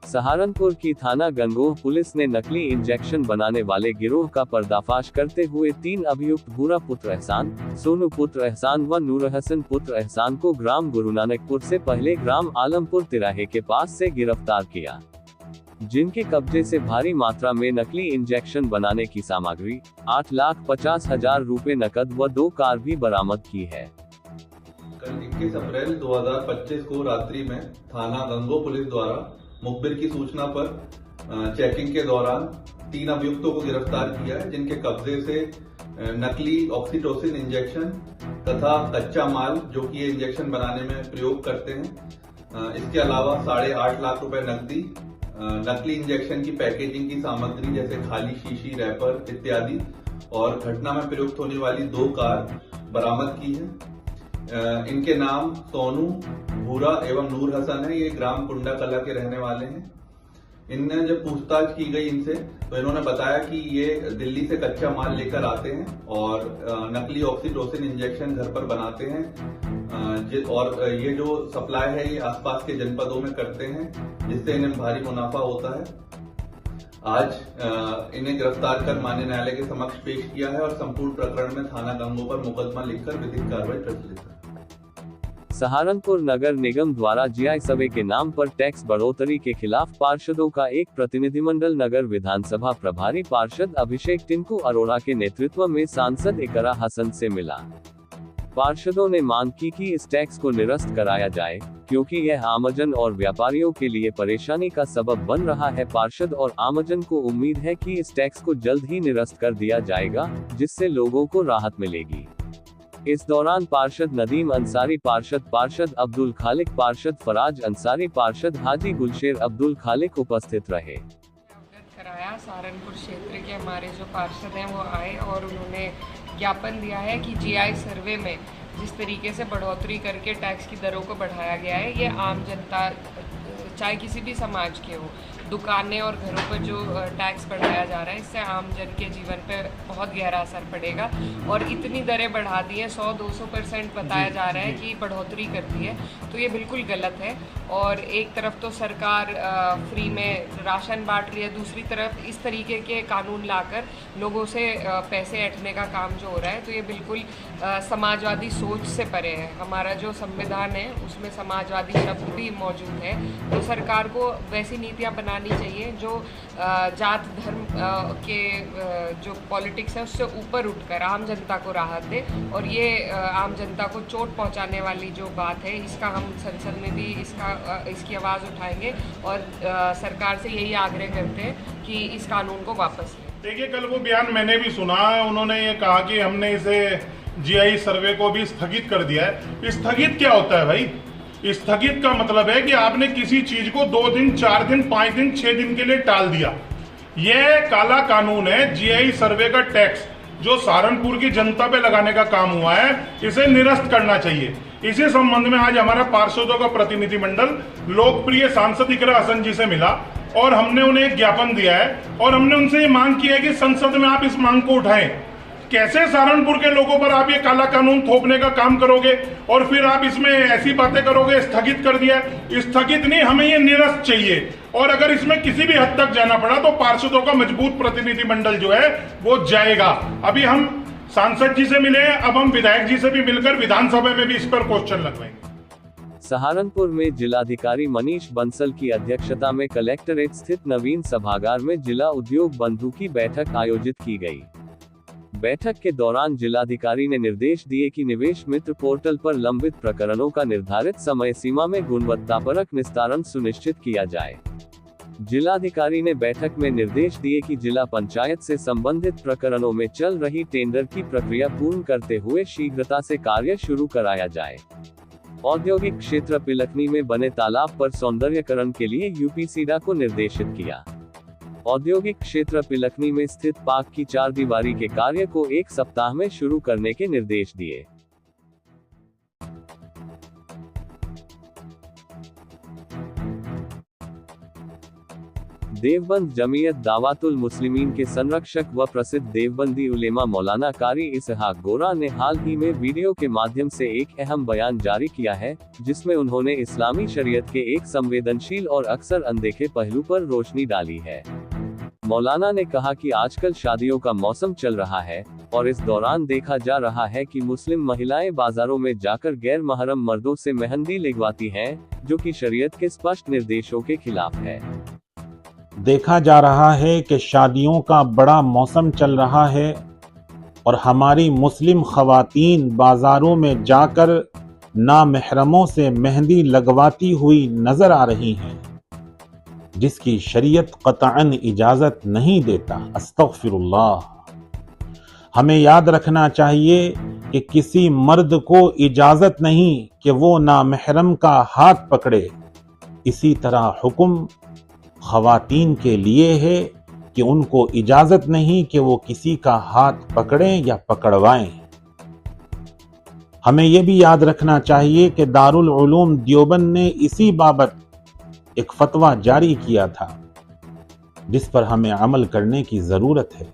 सहारनपुर की थाना गंगोह पुलिस ने नकली इंजेक्शन बनाने वाले गिरोह का पर्दाफाश करते हुए 3 अभियुक्त भूरा पुत्र एहसान, सोनू पुत्र एहसान व नूरहसन पुत्र एहसान को ग्राम गुरुनानकपुर से पहले ग्राम आलमपुर तिराहे के पास से गिरफ्तार किया, जिनके कब्जे से भारी मात्रा में नकली इंजेक्शन बनाने की सामग्री, 8,50,000 रुपए नकद व 2 कार भी बरामद की है। कल 21 अप्रैल 2025 को रात्रि में थाना गंगोह पुलिस द्वारा मुखबिर की सूचना पर चेकिंग के दौरान 3 अभियुक्तों को गिरफ्तार किया है, जिनके कब्जे से नकली ऑक्सीटोसिन इंजेक्शन तथा कच्चा माल जो कि ये इंजेक्शन बनाने में प्रयोग करते हैं, इसके अलावा 8.5 लाख रुपए नकदी, नकली इंजेक्शन की पैकेजिंग की सामग्री जैसे खाली शीशी, रैपर इत्यादि और घटना में प्रयुक्त होने वाली 2 कार बरामद की है। इनके नाम सोनू, भूरा एवं नूर हसन है। ये ग्राम कुंडा कला के रहने वाले हैं। इनने जब पूछताछ की गई इनसे तो इन्होंने बताया कि ये दिल्ली से कच्चा माल लेकर आते हैं और नकली ऑक्सीटोसिन इंजेक्शन घर पर बनाते हैं और ये जो सप्लाई है ये आसपास के जनपदों में करते हैं, जिससे इन्हें भारी मुनाफा होता है। आज इन्हें गिरफ्तार कर माननीय न्यायालय के समक्ष पेश किया है और संपूर्ण प्रकरण में थाना गंगोह पर मुकदमा लिखकर विधिक कार्रवाई प्रचलित है। सहारनपुर नगर निगम द्वारा जीआई सर्वे के नाम पर टैक्स बढ़ोतरी के खिलाफ पार्षदों का एक प्रतिनिधिमंडल नगर विधानसभा प्रभारी पार्षद अभिषेक टिंकू अरोड़ा के नेतृत्व में सांसद इकरा हसन से मिला। पार्षदों ने मांग की कि इस टैक्स को निरस्त कराया जाए, क्योंकि यह आमजन और व्यापारियों के लिए परेशानी का सबब बन रहा है। पार्षद और आमजन को उम्मीद है कि इस टैक्स को जल्द ही निरस्त कर दिया जाएगा, जिससे लोगों को राहत मिलेगी। इस दौरान पार्षद नदीम अंसारी, पार्षद अब्दुल खालिक, पार्षद फराज अंसारी, पार्षद हाजी गुलशेर अब्दुल खालिक उपस्थित रहे। कराया सहारनपुर क्षेत्र के हमारे जो पार्षद हैं वो आए और उन्होंने ज्ञापन दिया है कि जीआई सर्वे में जिस तरीके से बढ़ोतरी करके टैक्स की दरों को बढ़ाया गया है, ये आम जनता चाहे किसी भी समाज के हो, दुकानें और घरों पर जो टैक्स बढ़ाया जा रहा है, इससे आम जन के जीवन पे बहुत गहरा असर पड़ेगा। और इतनी दरें बढ़ा दी है, 100-200% बताया जा रहा है कि बढ़ोतरी कर दी है, तो ये बिल्कुल गलत है। और एक तरफ तो सरकार फ्री में राशन बांट रही है, दूसरी तरफ इस तरीके के कानून लाकर लोगों से पैसे ऐंठने का काम जो हो रहा है, तो ये बिल्कुल समाजवादी सोच से परे है। हमारा जो संविधान है उसमें समाजवादी शब्द भी मौजूद है, तो सरकार को वैसी नीतियाँ बनानी चाहिए जो जात धर्म के जो पॉलिटिक्स है उससे ऊपर उठकर आम जनता को राहत दे। और ये आम जनता को चोट पहुंचाने वाली जो बात है, इसका हम संसद में भी इसकी आवाज़ उठाएंगे और सरकार से यही आग्रह करते हैं कि इस कानून को वापस लें। देखिए, कल वो बयान मैंने भी सुना, उन्होंने ये कहा कि हमने इसे जीआई सर्वे को भी स्थगित कर दिया है। स्थगित क्या होता है भाई? स्थगित का मतलब है कि आपने किसी चीज को 2 दिन, 4 दिन, 5 दिन, 6 दिन के लिए टाल दिया। यह काला कानून है। जीआई सर्वे का टैक्स जो सहारनपुर की जनता पे लगाने का काम हुआ है, इसे निरस्त करना चाहिए। इसी संबंध में आज हमारा पार्षदों का प्रतिनिधिमंडल लोकप्रिय सांसद इकरा हसन जी से मिला और हमने उन्हें एक ज्ञापन दिया है और हमने उनसे ये मांग की है कि संसद में आप इस मांग को उठाएं। कैसे सहारनपुर के लोगों पर आप ये काला कानून थोपने का काम करोगे और फिर आप इसमें ऐसी बातें करोगे, स्थगित कर दिया। स्थगित नहीं, हमें ये निरस्त चाहिए। और अगर इसमें किसी भी हद तक जाना पड़ा तो पार्षदों का मजबूत प्रतिनिधिमंडल जो है वो जाएगा। अभी हम सांसद जी से मिले, अब हम विधायक जी से भी मिलकर विधानसभा में भी इस पर क्वेश्चन लगवाएंगे। सहारनपुर में जिलाधिकारी मनीष बंसल की अध्यक्षता में कलेक्ट्रेट स्थित नवीन सभागार में जिला उद्योग बंधु की बैठक आयोजित की गई। बैठक के दौरान जिलाधिकारी ने निर्देश दिए कि निवेश मित्र पोर्टल पर लंबित प्रकरणों का निर्धारित समय सीमा में गुणवत्तापरक निस्तारण सुनिश्चित किया जाए। जिलाधिकारी ने बैठक में निर्देश दिए कि जिला पंचायत से संबंधित प्रकरणों में चल रही टेंडर की प्रक्रिया पूर्ण करते हुए शीघ्रता से कार्य शुरू कराया जाए। औद्योगिक क्षेत्र पिलखनी में बने तालाब पर सौंदर्यकरण के लिए यूपीसीडा को निर्देशित किया। औद्योगिक क्षेत्र पिलखनी में स्थित पार्क की 4 दीवारी के कार्य को 1 सप्ताह में शुरू करने के निर्देश दिए। देवबंद जमीयत दावातुल मुस्लिमीन के संरक्षक व प्रसिद्ध देवबंदी उलेमा मौलाना कारी इसहाक गोरा ने हाल ही में वीडियो के माध्यम से एक अहम बयान जारी किया है, जिसमें उन्होंने इस्लामी शरीयत के एक संवेदनशील और अक्सर अनदेखे पहलू पर रोशनी डाली है। मौलाना ने कहा कि आजकल शादियों का मौसम चल रहा है और इस दौरान देखा जा रहा है कि मुस्लिम महिलाएं बाजारों में जाकर गैर महरम मर्दों से मेहंदी लगवाती हैं, जो कि शरीयत के स्पष्ट निर्देशों के खिलाफ है। देखा जा रहा है कि शादियों का बड़ा मौसम चल रहा है और हमारी मुस्लिम खवातीन बाजारों में जाकर नामहरमों से मेहंदी लगवाती हुई नजर आ रही हैं, जिसकी शरीयत कतअन इजाजत नहीं देता। अस्तगफिरुल्लाह। हमें याद रखना चाहिए कि किसी मर्द को इजाजत नहीं कि वो नामहरम का हाथ पकड़े। इसी तरह हुक्म खवातीन के लिए है कि उनको इजाजत नहीं कि वो किसी का हाथ पकड़ें या पकड़वाएं। हमें यह भी याद रखना चाहिए कि दारुल उलूम देवबंद ने इसी बाबत एक फतवा जारी किया था, जिस पर हमें अमल करने की जरूरत है।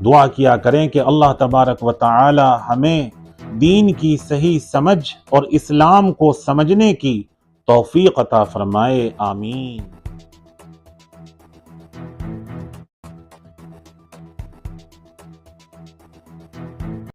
दुआ किया करें कि अल्लाह तबारक व तआला हमें दीन की सही समझ और इस्लाम को समझने की तौफीक अता फरमाए। आमीन।